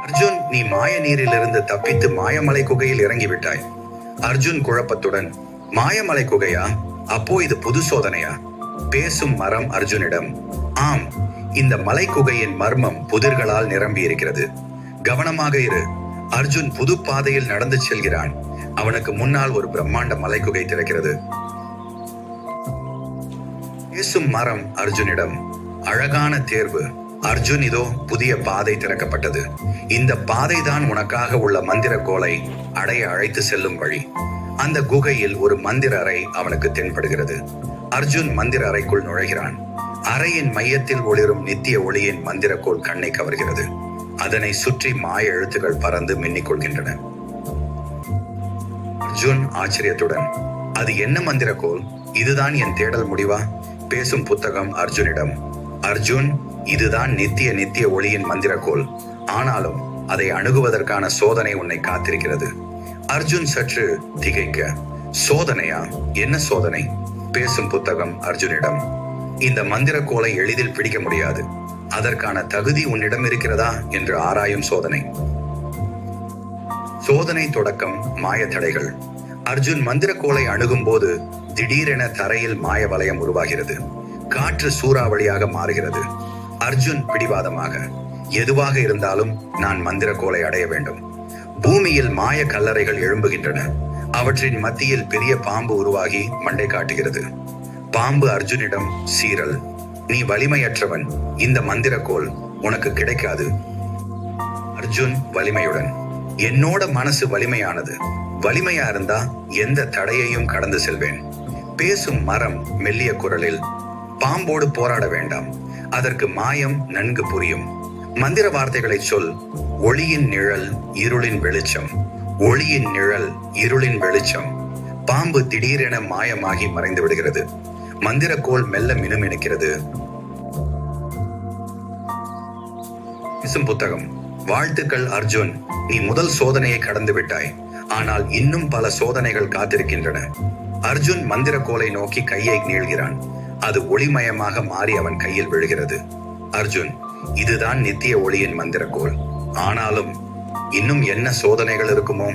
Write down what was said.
அர்ஜுன், நீ மாய நீரிலிருந்து தப்பித்து மாயமலை குகையில் இறங்கிவிட்டாய். அர்ஜுன் குழப்பத்துடன், மாயமலை குகையா? அப்போ இது புது சோதனையா? பேசும் மரம் அர்ஜுனிடம், ஆம், இந்த மலை குகையின் மர்மம் புதிர்களால் நிரம்பி இருக்கிறது. கவனமாக இரு. அர்ஜுன் புது பாதையில் நடந்து செல்கிறான். அவனுக்கு முன்னால் ஒரு பிரம்மாண்ட மலைக்குகை திறக்கிறது. பேசும் மரம் அர்ஜுனிடம், அழகான தேர்வு அர்ஜுன், இதோ புதிய பாதை திறக்கப்பட்டது. இந்த பாதை தான் உனக்காக உள்ள மந்திர கோலை அடைய அழைத்து செல்லும் வழி. அந்த குகையில் ஒரு மந்திர அறை அவனுக்கு தென்படுகிறது. அர்ஜுன் மந்திர அறைக்குள் நுழைகிறான். அறையின் மையத்தில் ஒளிரும் நித்திய ஒளியின் மந்திர கோல் கண்ணை கவர்கிறது. அதனை சுற்றி மாய எழுத்துக்கள் பறந்து மின்னிக் கொள்கின்றன. அர்ஜுன் ஆச்சரியத்துடன், அது என்ன மந்திர கோல்? இதுதான் என் தேடல் முடிவா? பேசும் புத்தகம் அர்ஜுனிடம், அர்ஜுன், இதுதான் நித்திய ஒளியின் மந்திரக்கோள். ஆனாலும் அதை அணுகுவதற்கான சோதனை உன்னை காத்திருக்கிறது. அர்ஜுன் சற்று திகைக்க, சோதனையா? என்ன சோதனை? பேசும் புத்தகம் அர்ஜுனிடம், இந்த மந்திரக்கோளை எளிதில் பிடிக்க முடியாது. அதற்கான தகுதி உன்னிடம் இருக்கிறதா என்று ஆராயும் சோதனை. சோதனை தொடக்கம் மாய தடைகள். அர்ஜுன் மந்திரக்கோளை அணுகும் போது திடீரென தரையில் மாய வலயம் உருவாகிறது. காற்று சூறாவளியாக மாறுகிறது. அர்ஜுன் பிடிவாதமாக, எதுவாக இருந்தாலும் நான் மந்திரக்கோளை அடைய வேண்டும். பூமியில் மாய கல்லறைகள் எழும்புகின்றன. அவற்றின் மத்தியில் பெரிய பாம்பு உருவாகி மண்டை காட்டுகிறது. பாம்பு அர்ஜுனிடம், சீரல், நீ வலிமையற்றவன். இந்த மந்திரக்கோள் உனக்கு கிடைக்காது. அர்ஜுன் வலிமையுடன், என்னோட மனசு வலிமையானது. வலிமையா இருந்தா எந்த தடையையும் கடந்து செல்வேன். பேசும் மரம் மெல்லிய குரலில், பாம்போடு போராட வேண்டாம். அதற்கு மாயம் நன்கு புரியும். மந்திர வார்த்தைகளை சொல். ஒளியின் நிழல், இருளின் வெளிச்சம். ஒளியின் நிழல், இருளின் வெளிச்சம். பாம்பு திடீரென மாயமாகி மறைந்து விடுகிறது. மந்திரக்கோள் மெல்ல மினுமினுக்கிறது. பேசும் புத்தகம், வாழ்த்துக்கள் அர்ஜுன், நீ முதல் சோதனையை கடந்து விட்டாய். ஆனால் இன்னும் பல சோதனைகள் காத்திருக்கின்றன. அர்ஜுன் மந்திரக்கோளை நோக்கி கையை நீள்கிறான். அது ஒளிமயமாக மாறி அவன் கையில் விழுகிறது. அர்ஜுன், இதுதான் நித்திய ஒளியின் மந்திரக்கோள். ஆனாலும் இன்னும் என்ன சோதனைகள் இருக்குமோ?